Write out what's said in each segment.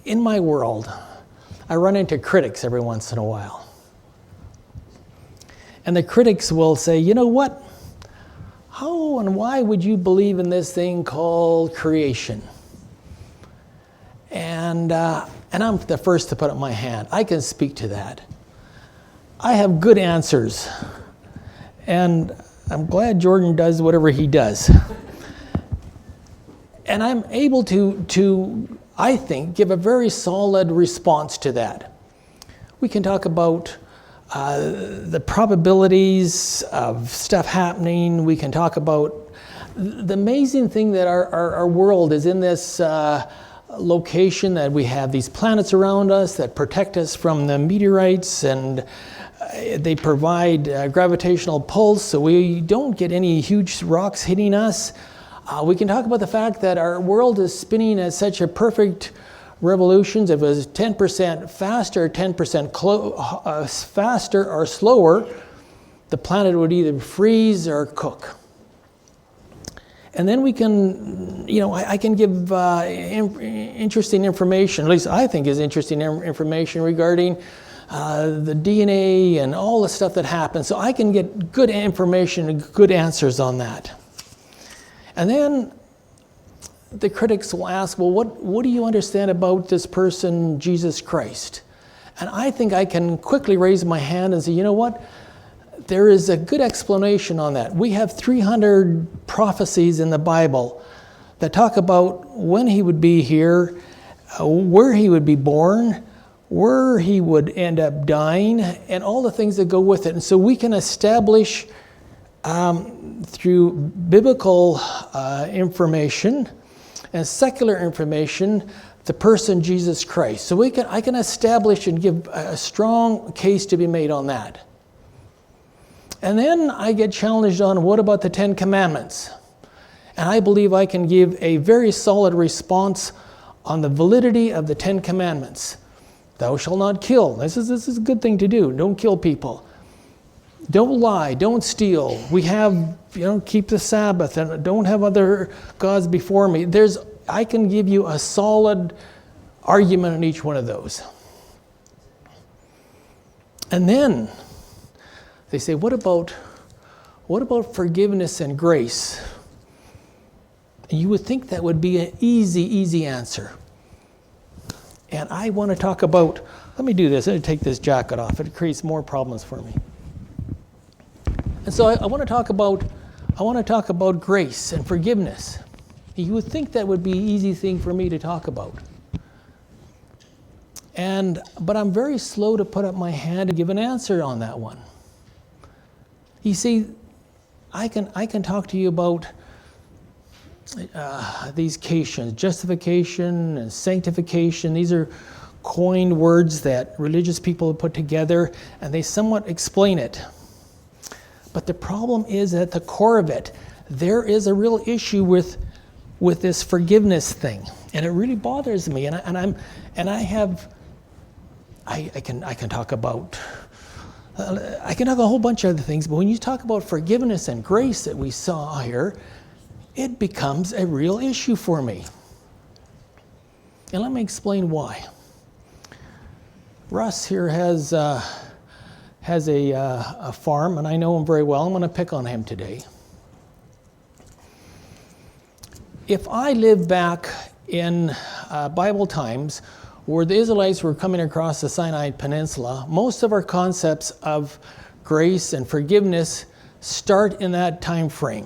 in my world, I run into critics every once in a while. And the critics will say, you know what? How and why would you believe in this thing called creation? And I'm the first to put up my hand. I can speak to that. I have good answers. And I'm glad Jordan does whatever he does. And I'm able to, I think, give a very solid response to that. We can talk about the probabilities of stuff happening. We can talk about the amazing thing that our world is in this location, that we have these planets around us that protect us from the meteorites, and they provide gravitational pulse so we don't get any huge rocks hitting us. We can talk about the fact that our world is spinning at such a perfect revolutions. If it was 10% faster, 10% faster or slower, the planet would either freeze or cook. And then we can, I can give interesting information, at least I think is interesting information regarding the DNA and all the stuff that happens. So I can get good information and good answers on that. And then the critics will ask, well, what do you understand about this person, Jesus Christ? And I think I can quickly raise my hand and say, you know what? There is a good explanation on that. We have 300 prophecies in the Bible that talk about when he would be here, where he would be born, where he would end up dying, and all the things that go with it. And so we can establish through biblical information and secular information the person Jesus Christ. So I can establish and give a strong case to be made on that. And then I get challenged on, what about the 10 Commandments? And I believe I can give a very solid response on the validity of the 10 Commandments. Thou shalt not kill. This is a good thing to do. Don't kill people. Don't lie. Don't steal. We have, keep the Sabbath and don't have other gods before me. I can give you a solid argument on each one of those. And then they say, what about forgiveness and grace? And you would think that would be an easy answer. And I want to talk about, let me do this. Let me take this jacket off. It creates more problems for me. And so I want to talk about grace and forgiveness. You would think that would be an easy thing for me to talk about. But I'm very slow to put up my hand and give an answer on that one. You see, I can talk to you about these cations, justification and sanctification. These are coined words that religious people have put together, and they somewhat explain it. But the problem is at the core of it, there is a real issue with this forgiveness thing, and it really bothers me. I can talk about. I can talk a whole bunch of other things, but when you talk about forgiveness and grace that we saw here, it becomes a real issue for me. And let me explain why. Russ here has a farm, and I know him very well. I'm going to pick on him today. If I live back in Bible times, where the Israelites were coming across the Sinai Peninsula, most of our concepts of grace and forgiveness start in that time frame.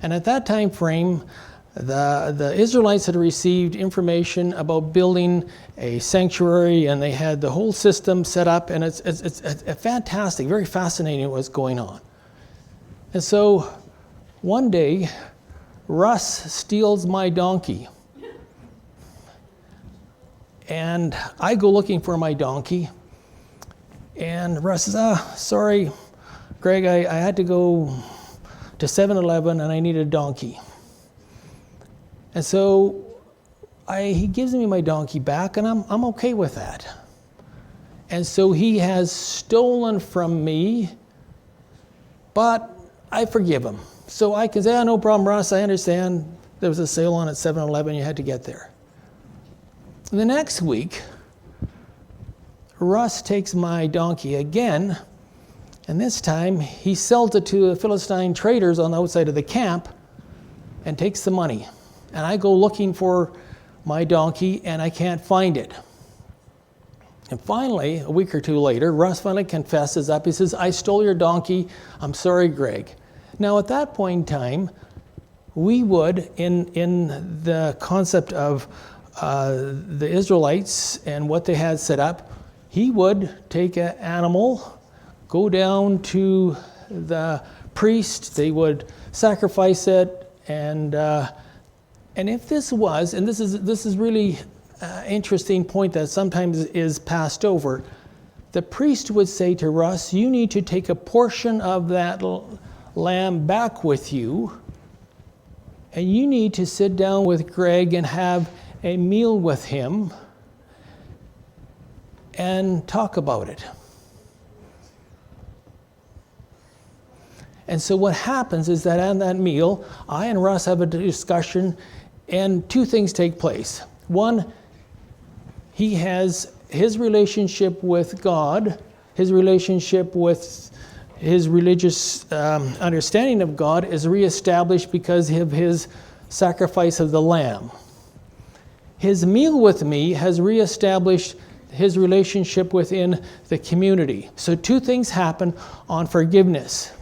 And at that time frame, the Israelites had received information about building a sanctuary, and they had the whole system set up, and it's fantastic, very fascinating what's going on. And so one day, Russ steals my donkey. And I go looking for my donkey, and Russ says, sorry, Greg, I had to go to 7-Eleven and I need a donkey. And so he gives me my donkey back, and I'm okay with that. And so he has stolen from me, but I forgive him. So I can say, no problem, Russ, I understand. There was a sale on at 7-Eleven, you had to get there. The next week, Russ takes my donkey again, and this time he sells it to the Philistine traders on the outside of the camp and takes the money. And I go looking for my donkey, and I can't find it. And finally, a week or two later, Russ finally confesses up. He says, "I stole your donkey. I'm sorry, Greg." Now, at that point in time, we would, in the concept of the Israelites and what they had set up, he would take an animal, go down to the priest, they would sacrifice it, and if this was, and this is really interesting point that sometimes is passed over, the priest would say to Russ, "You need to take a portion of that lamb back with you, and you need to sit down with Greg and have a meal with him and talk about it." And so what happens is that at that meal, I and Russ have a discussion, and two things take place. One, he has his relationship with God, his relationship with his religious understanding of God is reestablished because of his sacrifice of the lamb. His meal with me has reestablished his relationship within the community. So two things happen on forgiveness.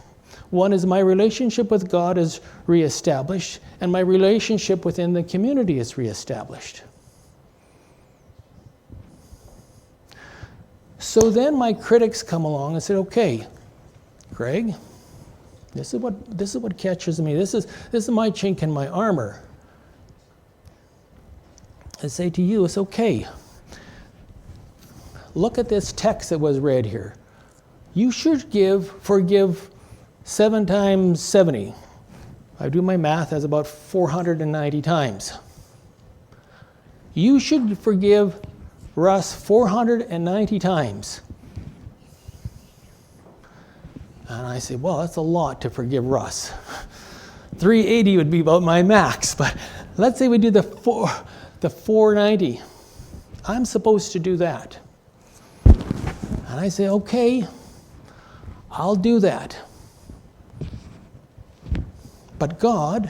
One is my relationship with God is reestablished, and my relationship within the community is reestablished. So then my critics come along and say, "Okay, Greg, this is what catches me. This is my chink in my armor." I say to you, it's okay. Look at this text that was read here. You should forgive 7 times 70. I do my math, that's about 490 times. You should forgive Russ 490 times. And I say, well, that's a lot to forgive Russ. 380 would be about my max, but let's say we do the 490. I'm supposed to do that. And I say, okay, I'll do that. But God,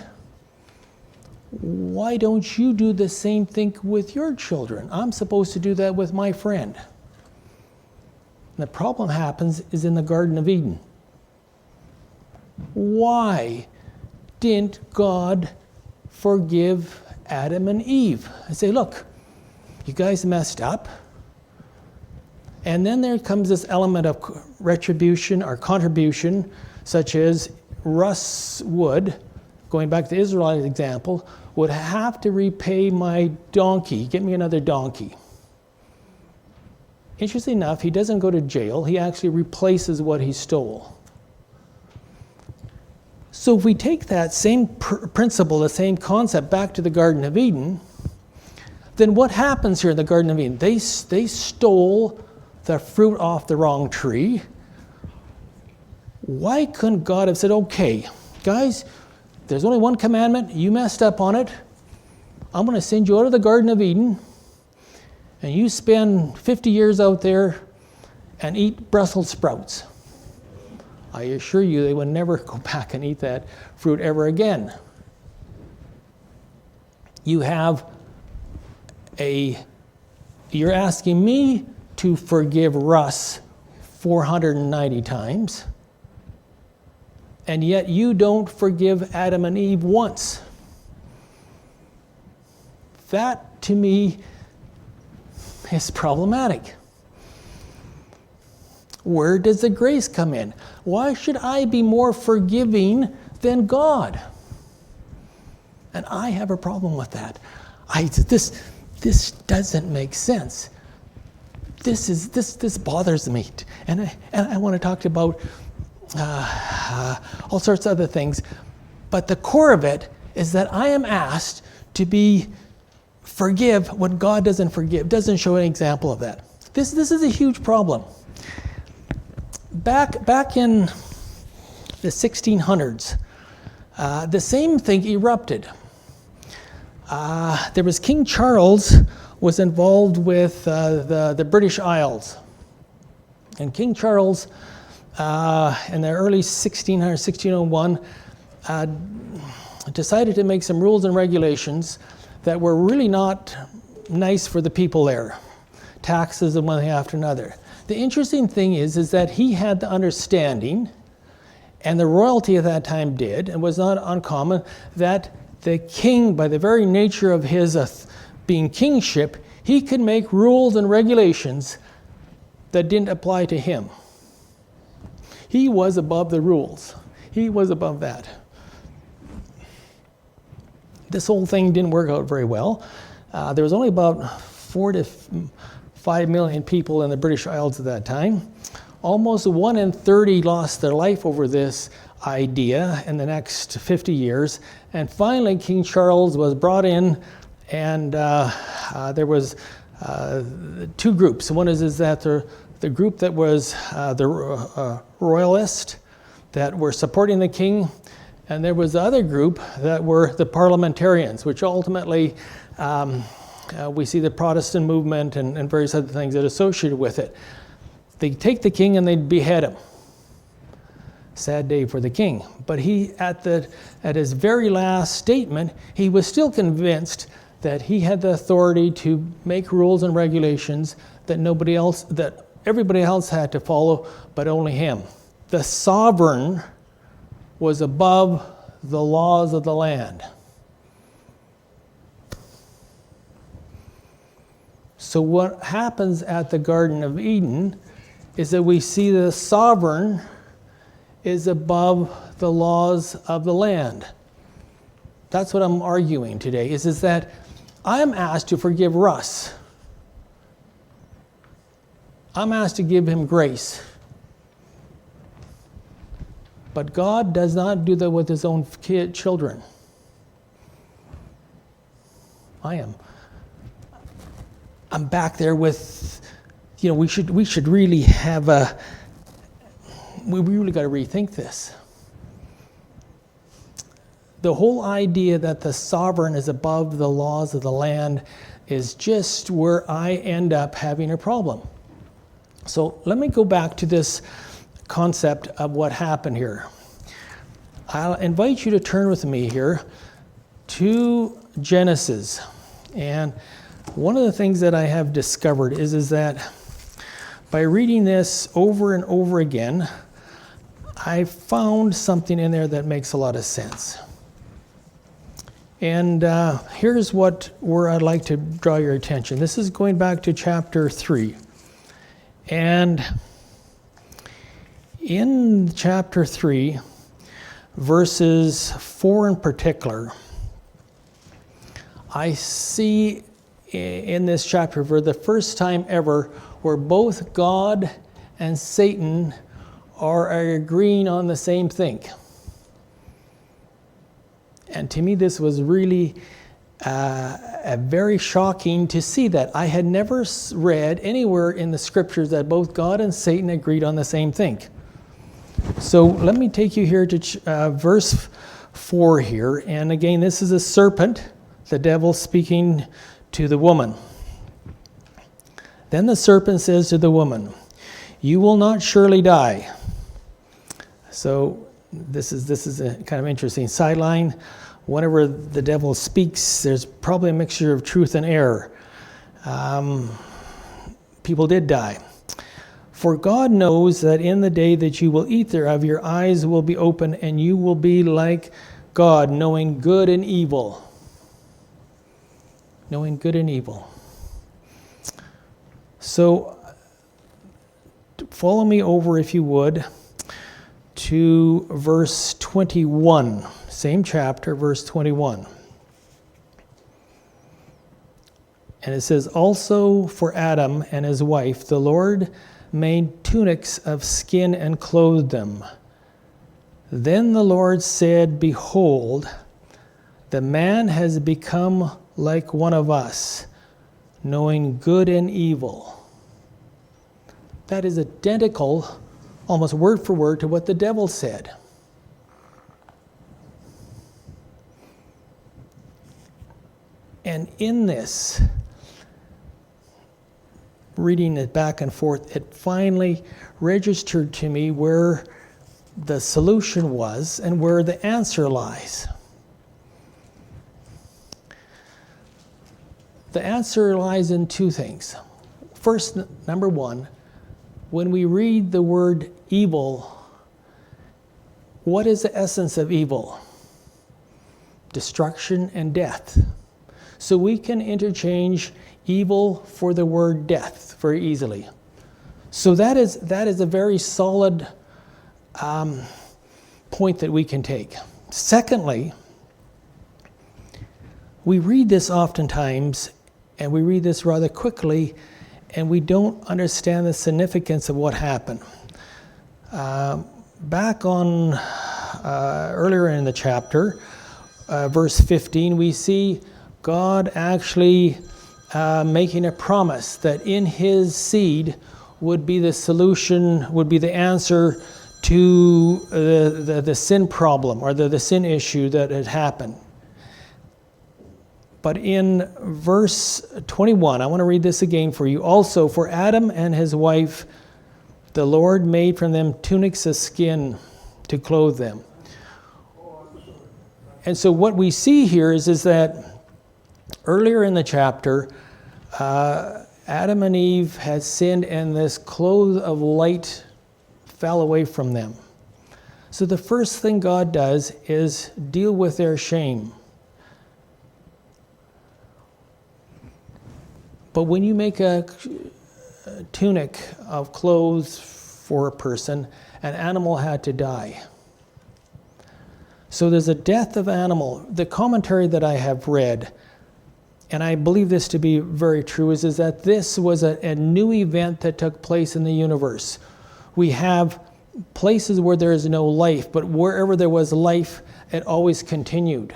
why don't you do the same thing with your children? I'm supposed to do that with my friend. And the problem happens is in the Garden of Eden. Why didn't God forgive Adam and Eve? I say, look, you guys messed up. And then there comes this element of retribution or contribution, such as Russ would, going back to the Israelite example, would have to repay my donkey, get me another donkey. Interesting enough, he doesn't go to jail, he actually replaces what he stole. So if we take that same principle, the same concept back to the Garden of Eden, then what happens here in the Garden of Eden? They stole the fruit off the wrong tree. Why couldn't God have said, okay, guys, there's only one commandment, you messed up on it. I'm going to send you out of the Garden of Eden, and you spend 50 years out there and eat Brussels sprouts. I assure you they would never go back and eat that fruit ever again. You're asking me to forgive Russ 490 times, and yet you don't forgive Adam and Eve once. That, to me, is problematic. Where does the grace come in? Why should I be more forgiving than God? And I have a problem with that. This doesn't make sense. This bothers me, and I want to talk about all sorts of other things. But the core of it is that I am asked to forgive when God doesn't forgive, doesn't show an example of that. This is a huge problem. Back in the 1600s, the same thing erupted. There was King Charles was involved with the British Isles. And King Charles, in the early 1601, decided to make some rules and regulations that were really not nice for the people there. Taxes and one thing after another. The interesting thing is that he had the understanding, and the royalty at that time did, and was not uncommon, that the king, by the very nature of his being kingship, he could make rules and regulations that didn't apply to him. He was above the rules. He was above that. This whole thing didn't work out very well. There was only about 4 to 5 million people in the British Isles at that time. Almost 1 in 30 lost their life over this idea in the next 50 years. And finally, King Charles was brought in, and there was 2 groups. One is that the group that was the royalist that were supporting the king, and there was the other group that were the parliamentarians, which ultimately we see the Protestant movement and various other things that are associated with it. They'd take the king and they'd behead him. Sad day for the king. But he, at his very last statement, he was still convinced that he had the authority to make rules and regulations that everybody else had to follow, but only him. The sovereign was above the laws of the land. So what happens at the Garden of Eden is that we see the sovereign is above the laws of the land. That's what I'm arguing today, is that I'm asked to forgive Russ. I'm asked to give him grace. But God does not do that with his own children. I'm back there with, we should really have we really got to rethink this. The whole idea that the sovereign is above the laws of the land is just where I end up having a problem. So let me go back to this concept of what happened here. I'll invite you to turn with me here to Genesis. And one of the things that I have discovered is that by reading this over and over again, I found something in there that makes a lot of sense. And here's where I'd like to draw your attention. This is going back to chapter 3. And in chapter 3, verses 4 in particular, I see in this chapter for the first time ever where both God and Satan are agreeing on the same thing. And to me, this was really very shocking to see that. I had never read anywhere in the scriptures that both God and Satan agreed on the same thing. So let me take you here to verse 4 here. And again, this is a serpent, the devil speaking to the woman. Then the serpent says to the woman, "You will not surely die." So this is a kind of interesting sideline. Whenever the devil speaks, there's probably a mixture of truth and error. People did die. "For God knows that in the day that you will eat thereof, your eyes will be open, and you will be like God, knowing good and evil." Knowing good and evil. So follow me over, if you would, to verse 21. Same chapter, verse 21. And it says, "Also for Adam and his wife, the Lord made tunics of skin and clothed them. Then the Lord said, Behold, the man has become like one of us, knowing good and evil." That is identical, almost word for word, to what the devil said. And in this, reading it back and forth, it finally registered to me where the solution was and where the answer lies. The answer lies in two things. First, number one, when we read the word evil, what is the essence of evil? Destruction and death. So we can interchange evil for the word death very easily. So that is a very solid point that we can take. Secondly, we read this oftentimes, and we read this rather quickly, and we don't understand the significance of what happened. Back on earlier in the chapter, verse 15, we see God actually making a promise that in his seed would be the solution, would be the answer to the sin problem or the sin issue that had happened. But in verse 21, I want to read this again for you. Also, for Adam and his wife, the Lord made from them tunics of skin to clothe them. And so what we see here is that earlier in the chapter, Adam and Eve had sinned, and this cloth of light fell away from them. So the first thing God does is deal with their shame. But when you make a tunic of clothes for a person, an animal had to die. So there's a death of animal. The commentary that I have read, and I believe this to be very true, is that this was a new event that took place in the universe. We have places where there is no life, but wherever there was life, it always continued.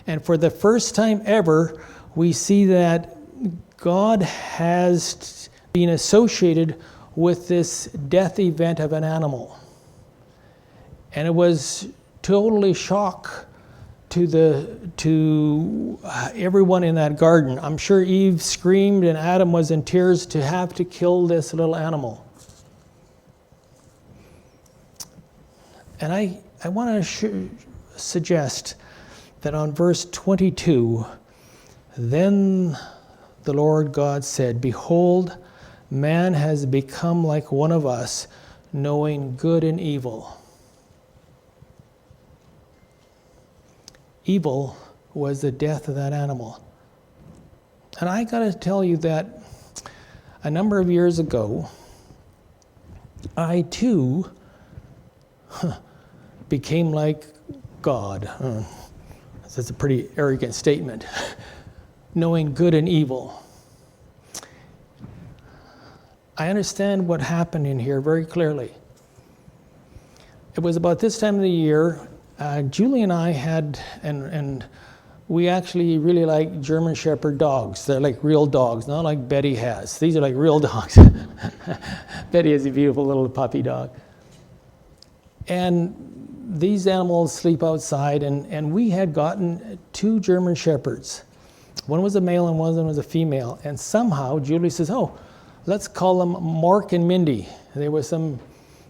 And for the first time ever, we see that God has been associated with this death event of an animal. And it was totally shock to everyone in that garden. I'm sure Eve screamed and Adam was in tears to have to kill this little animal. And I want to suggest that on verse 22, then the Lord God said, "Behold, man has become like one of us, knowing good and evil." Evil was the death of that animal. And I got to tell you that a number of years ago, I too became like God. That's a pretty arrogant statement. Knowing good and evil. I understand what happened in here very clearly. It was about this time of the year, Julie and I had, and we actually really like German Shepherd dogs. They're like real dogs, not like Betty has. These are like real dogs. Betty is a beautiful little puppy dog. And these animals sleep outside, and we had gotten 2 German Shepherds. One was a male and one was a female. And somehow Julie says, "Oh, let's call them Mark and Mindy." There was some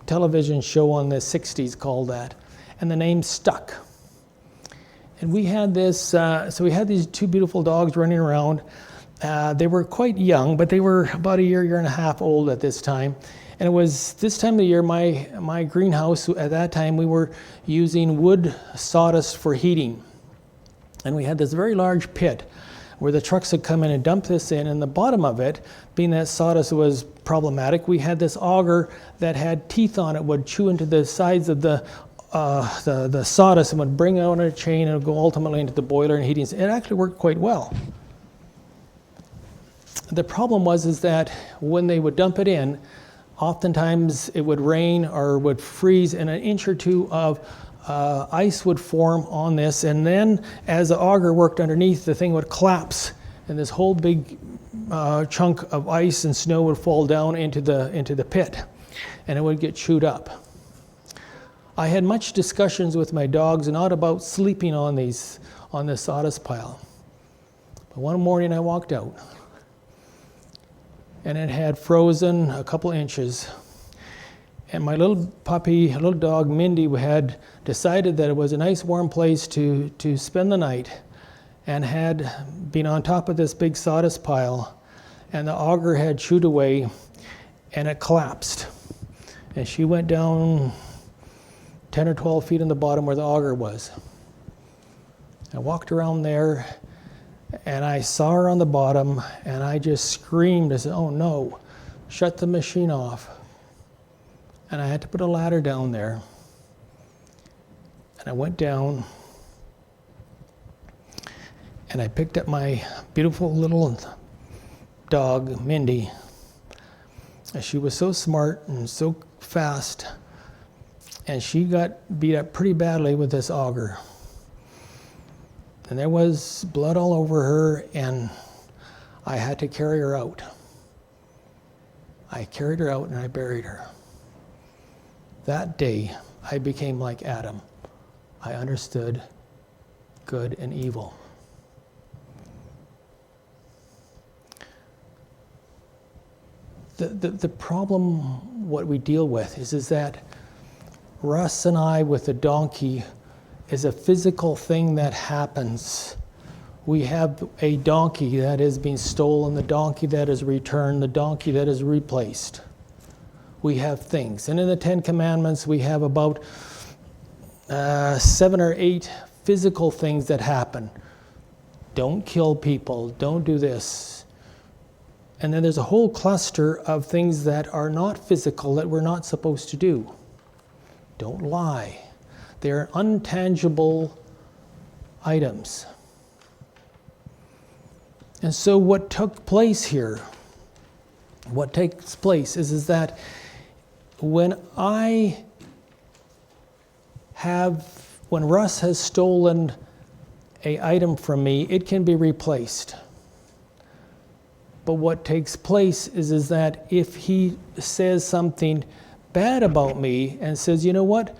television show on the 60s called that. And the name stuck. And we had this, so we had these 2 beautiful dogs running around. They were quite young, but they were about a year and a half old at this time. And it was this time of the year, my greenhouse, at that time we were using wood sawdust for heating. And we had this very large pit where the trucks would come in and dump this in, and the bottom of it, being that sawdust was problematic, we had this auger that had teeth on it, would chew into the sides of the sawdust and would bring it on a chain and go ultimately into the boiler and heating. It actually worked quite well. The problem was that when they would dump it in, oftentimes it would rain or would freeze, and an inch or 2 of ice would form on this, and then as the auger worked underneath, the thing would collapse, and this whole big chunk of ice and snow would fall down into the pit, and it would get chewed up. I had much discussions with my dogs, not about sleeping on this sawdust pile. But one morning I walked out, and it had frozen a couple inches. And my little puppy, little dog Mindy, had decided that it was a nice warm place to spend the night, and had been on top of this big sawdust pile, and the auger had chewed away, and it collapsed. And she went down 10 or 12 feet in the bottom where the auger was. I walked around there, and I saw her on the bottom, and I just screamed. I said, "Oh no, shut the machine off." And I had to put a ladder down there. And I went down, and I picked up my beautiful little dog, Mindy. And she was so smart and so fast, and she got beat up pretty badly with this auger. And there was blood all over her, and I had to carry her out. I carried her out and I buried her. That day, I became like Adam. I understood good and evil. The problem, what we deal with, is that Russ and I with the donkey is a physical thing that happens. We have a donkey that is being stolen, the donkey that is returned, the donkey that is replaced. We have things. And in the 10 Commandments, we have about 7 or 8 physical things that happen. Don't kill people, don't do this. And then there's a whole cluster of things that are not physical that we're not supposed to do. Don't lie. They're intangible items. And so what took place here, what takes place is that when Russ has stolen an item from me, it can be replaced. But what takes place is that if he says something bad about me and says, "You know what?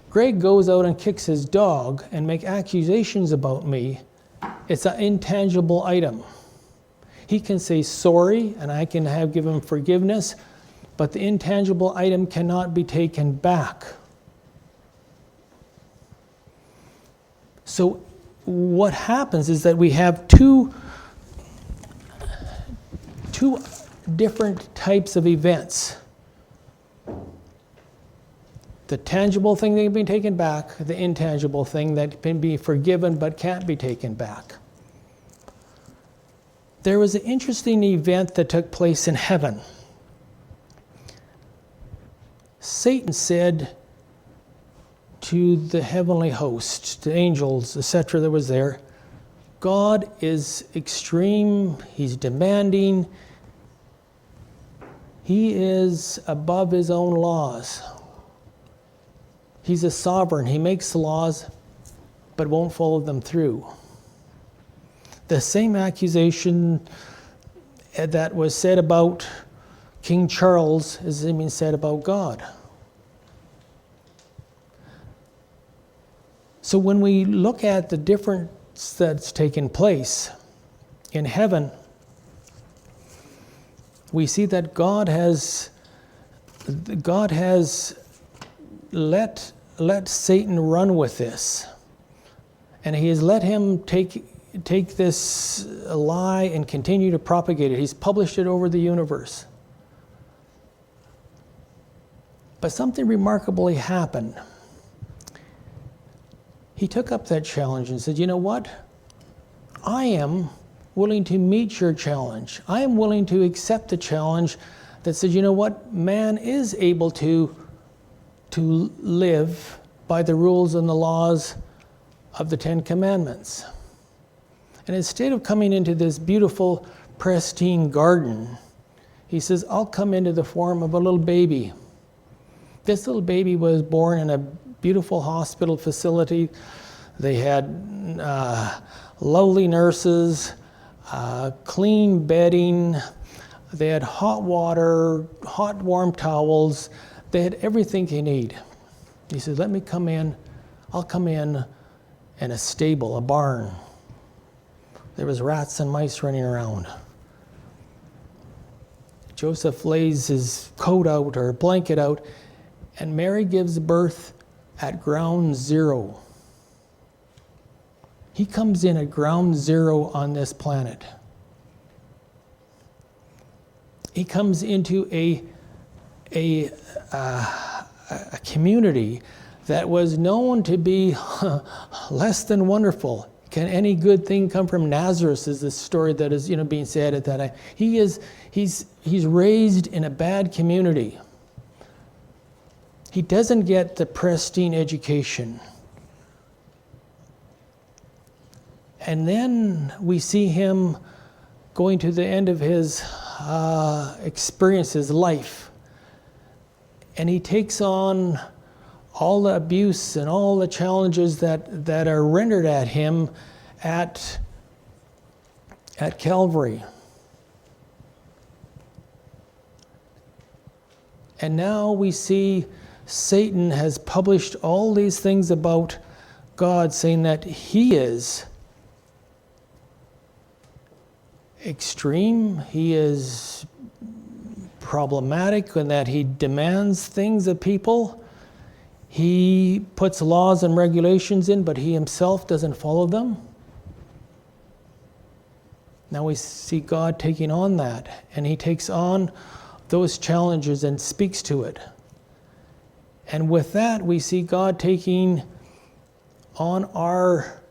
Greg goes out and kicks his dog and make accusations about me," it's an intangible item. He can say sorry, and I can give him forgiveness, but the intangible item cannot be taken back. So what happens is that we have two different types of events. The tangible thing that can be taken back, the intangible thing that can be forgiven but can't be taken back. There was an interesting event that took place in heaven. Satan said to the heavenly host, the angels, etc. that was there, God is extreme, he's demanding, he is above his own laws. He's a sovereign, he makes the laws, but won't follow them through. The same accusation that was said about King Charles is being said about God. So when we look at the difference that's taken place in heaven, we see that God has let Satan run with this, and he has let him take this lie and continue to propagate it. He's published it over the universe. But something remarkably happened. He took up that challenge and said, "You know what? I am willing to meet your challenge. I am willing to accept the challenge that says, you know what? Man is able to live by the rules and the laws of the 10 Commandments." And instead of coming into this beautiful, pristine garden, he says, "I'll come into the form of a little baby." This little baby was born in a beautiful hospital facility. They had lovely nurses, clean bedding. They had hot water, hot warm towels. They had everything they need. He said, "Let me come in. I'll come in a stable, a barn, There was rats and mice running around. Joseph lays his coat out or blanket out, and Mary gives birth at ground zero. He comes in at ground zero on this planet. He comes into a community that was known to be less than wonderful. Can any good thing come from Nazareth? Is the story that is being said at that time. He's raised in a bad community. He doesn't get the pristine education. And then we see him going to the end of his experience, his life. And he takes on all the abuse and all the challenges that are rendered at him at Calvary. And now we see Satan has published all these things about God, saying that he is extreme, he is problematic, and that he demands things of people. He puts laws and regulations in, but he himself doesn't follow them. Now we see God taking on that, and he takes on those challenges and speaks to it. And with that, we see God taking on our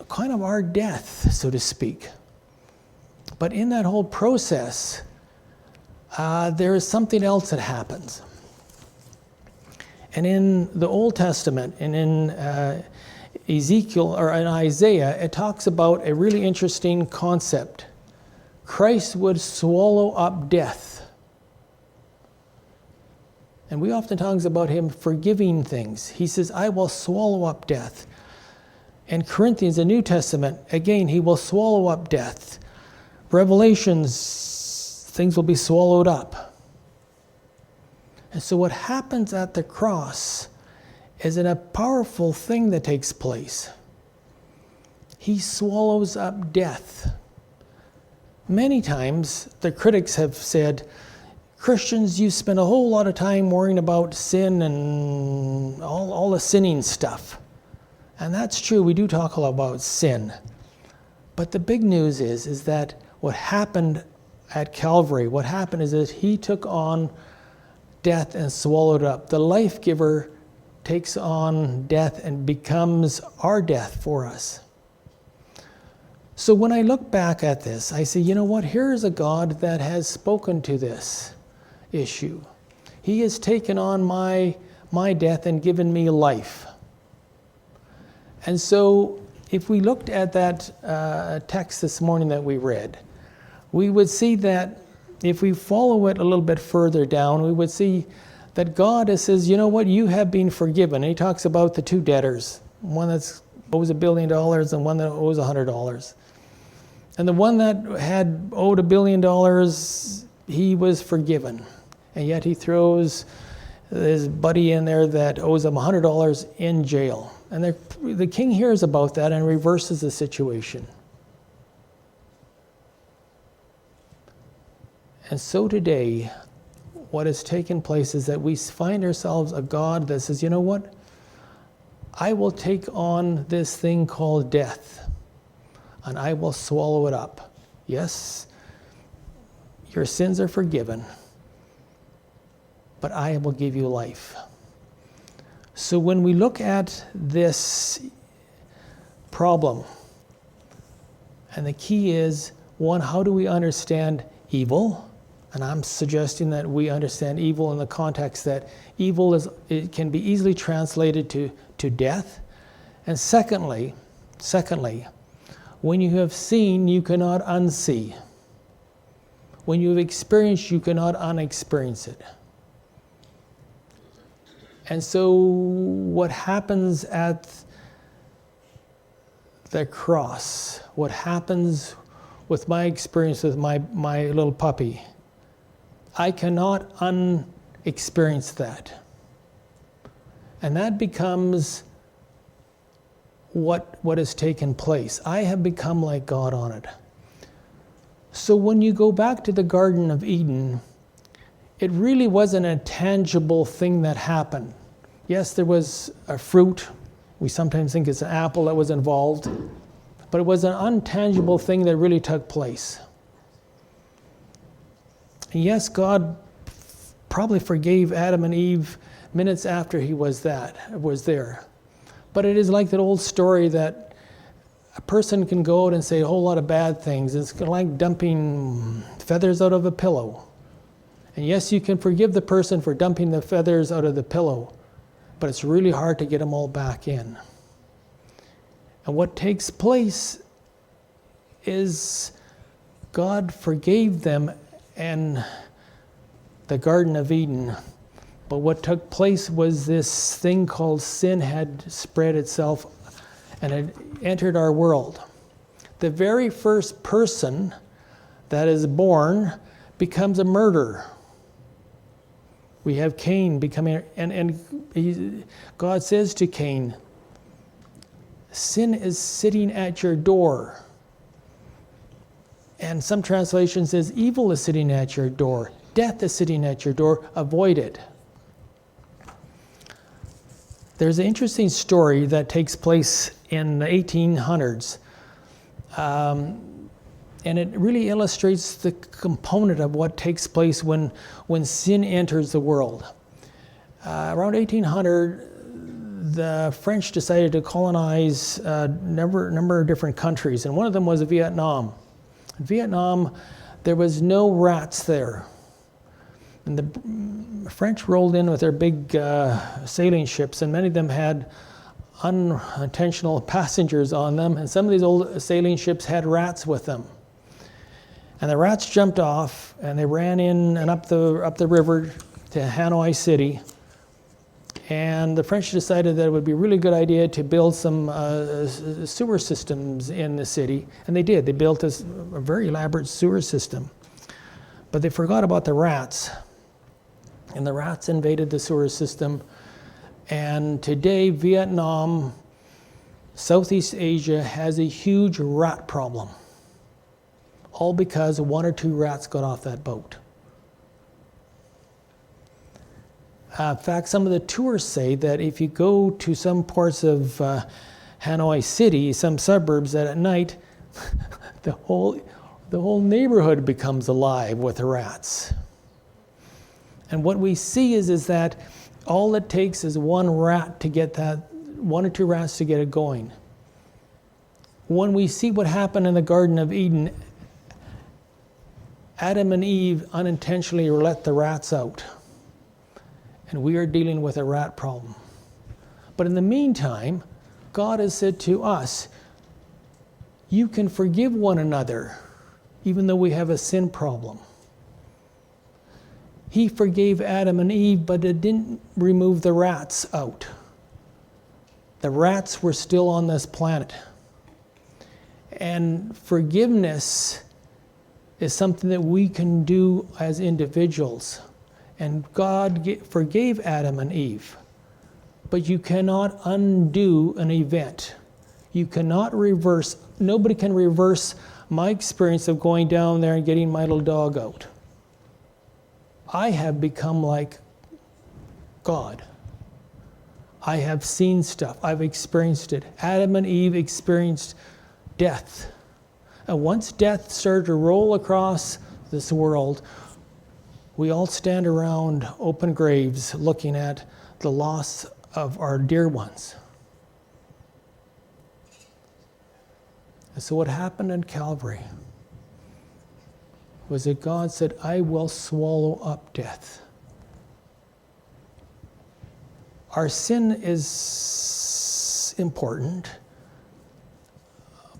kind of our death, so to speak. But in that whole process, there is something else that happens. And in the Old Testament and in Ezekiel or in Isaiah, it talks about a really interesting concept. Christ would swallow up death. And we often talk about him forgiving things. He says, I will swallow up death. And Corinthians, the New Testament, again, he will swallow up death. Revelations, things will be swallowed up. And so what happens at the cross is a powerful thing that takes place. He swallows up death. Many times, the critics have said, Christians, you spend a whole lot of time worrying about sin and all the sinning stuff. And that's true, we do talk a lot about sin. But the big news is that what happened at Calvary, what happened is that he took on death and swallowed it up. The life giver takes on death and becomes our death for us. So when I look back at this, I say, you know what? Here is a God that has spoken to this issue. He has taken on my death and given me life. And so if we looked at that text this morning that we read, we would see that if we follow it a little bit further down, we would see that God says, you know what, you have been forgiven. And he talks about the two debtors, one that owes $1 billion and one that owes $100. And the one that had owed $1 billion, he was forgiven. And yet he throws his buddy in there that owes him $100 in jail. And the king hears about that and reverses the situation. And so today, what has taken place is that we find ourselves a God that says, you know what? I will take on this thing called death, and I will swallow it up. Yes, your sins are forgiven, but I will give you life. So when we look at this problem, and the key is, one, how do we understand evil? And I'm suggesting that we understand evil in the context that evil it can be easily translated to death. And secondly, when you have seen, you cannot unsee. When you have experienced, you cannot unexperience it. And so what happens at the cross, what happens with my experience with my little puppy, I cannot unexperience that. And that becomes what has taken place. I have become like God on it. So when you go back to the Garden of Eden, it really wasn't a tangible thing that happened. Yes, there was a fruit. We sometimes think it's an apple that was involved. But it was an intangible thing that really took place. And yes, God probably forgave Adam and Eve minutes after he was there. But it is like that old story that a person can go out and say a whole lot of bad things. It's like dumping feathers out of a pillow. And yes, you can forgive the person for dumping the feathers out of the pillow, but it's really hard to get them all back in. And what takes place is God forgave them in the Garden of Eden. But what took place was this thing called sin had spread itself and had entered our world. The very first person that is born becomes a murderer. We have Cain becoming, God says to Cain, sin is sitting at your door. And some translation says evil is sitting at your door. Death is sitting at your door. Avoid it. There's an interesting story that takes place in the 1800s. And it really illustrates the component of what takes place when sin enters the world. Around 1800, the French decided to colonize a number of different countries, and one of them was Vietnam. In Vietnam, there was no rats there. And the French rolled in with their big sailing ships, and many of them had unintentional passengers on them, and some of these old sailing ships had rats with them. And the rats jumped off, and they ran in and up the river to Hanoi City. And the French decided that it would be a really good idea to build some sewer systems in the city. And they did. They built a very elaborate sewer system. But they forgot about the rats. And the rats invaded the sewer system. And today, Vietnam, Southeast Asia, has a huge rat problem. All because one or two rats got off that boat. In fact, some of the tours say that if you go to some parts of Hanoi City, some suburbs, that at night the whole neighborhood becomes alive with rats. And what we see is that all it takes is one rat to get that, one or two rats to get it going. When we see what happened in the Garden of Eden, Adam and Eve unintentionally let the rats out. And we are dealing with a rat problem. But in the meantime, God has said to us, you can forgive one another, even though we have a sin problem. He forgave Adam and Eve, but it didn't remove the rats out. The rats were still on this planet. And forgiveness is something that we can do as individuals. And God forgave Adam and Eve. But you cannot undo an event. You cannot reverse. Nobody can reverse my experience of going down there and getting my little dog out. I have become like God. I have seen stuff. I've experienced it. Adam and Eve experienced death. And once death started to roll across this world, we all stand around open graves looking at the loss of our dear ones. And so what happened in Calvary was that God said, I will swallow up death. Our sin is important.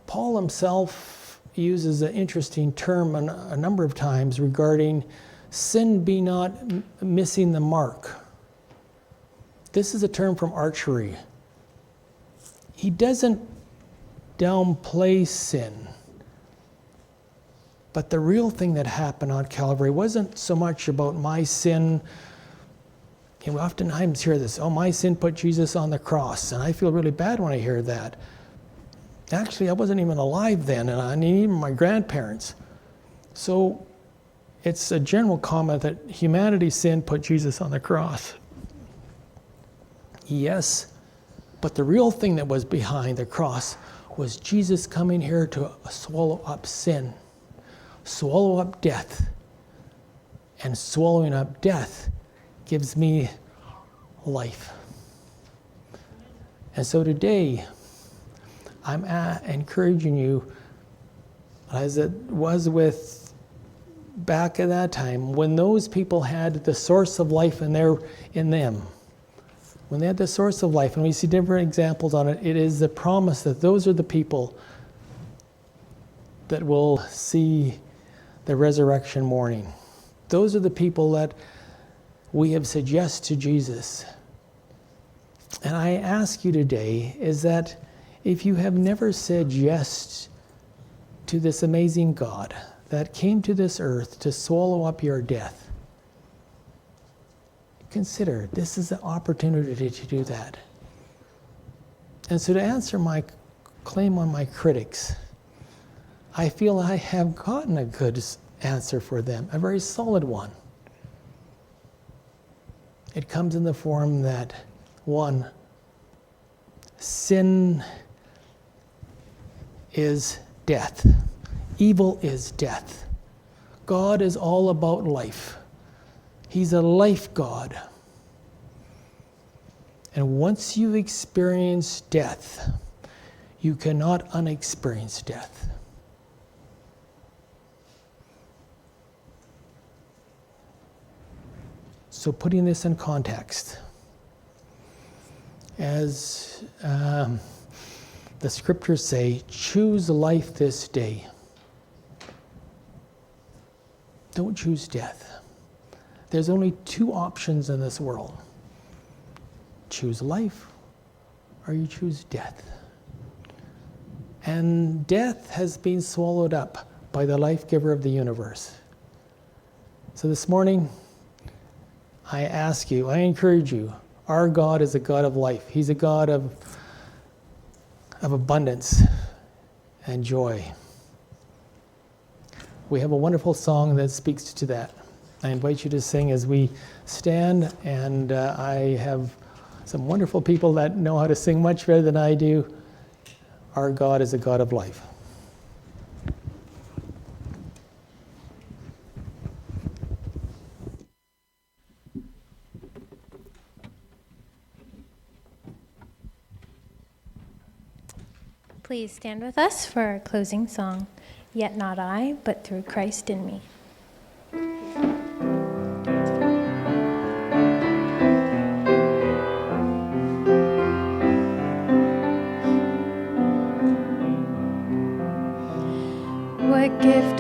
Paul himself uses an interesting term a number of times regarding sin be not missing the mark. This is a term from archery. He doesn't downplay sin. But the real thing that happened on Calvary wasn't so much about my sin. We oftentimes hear this, oh, my sin put Jesus on the cross. And I feel really bad when I hear that. Actually, I wasn't even alive then, and even my grandparents. So it's a general comment that humanity's sin put Jesus on the cross. Yes, but the real thing that was behind the cross was Jesus coming here to swallow up sin, swallow up death. And swallowing up death gives me life. And so today, I'm encouraging you, as it was with back at that time, when those people had the source of life in them, when they had the source of life, and we see different examples on it, it is the promise that those are the people that will see the resurrection morning. Those are the people that we have said yes to Jesus. And I ask you today is that if you have never said yes to this amazing God that came to this earth to swallow up your death, consider this is the opportunity to do that. And so to answer my claim on my critics, I feel I have gotten a good answer for them, a very solid one. It comes in the form that, one, sin is death. Evil is death. God is all about life. He's a life God. And once you experience death, you cannot unexperience death. So putting this in context, as the scriptures say, choose life this day. Don't choose death. There's only two options in this world. Choose life or you choose death. And death has been swallowed up by the life giver of the universe. So this morning, I ask you, I encourage you, our God is a God of life. He's a God of abundance and joy. We have a wonderful song that speaks to that. I invite you to sing as we stand, and I have some wonderful people that know how to sing much better than I do. Our God is a God of life. Please stand with us for our closing song, Yet Not I, But Through Christ in Me. What gift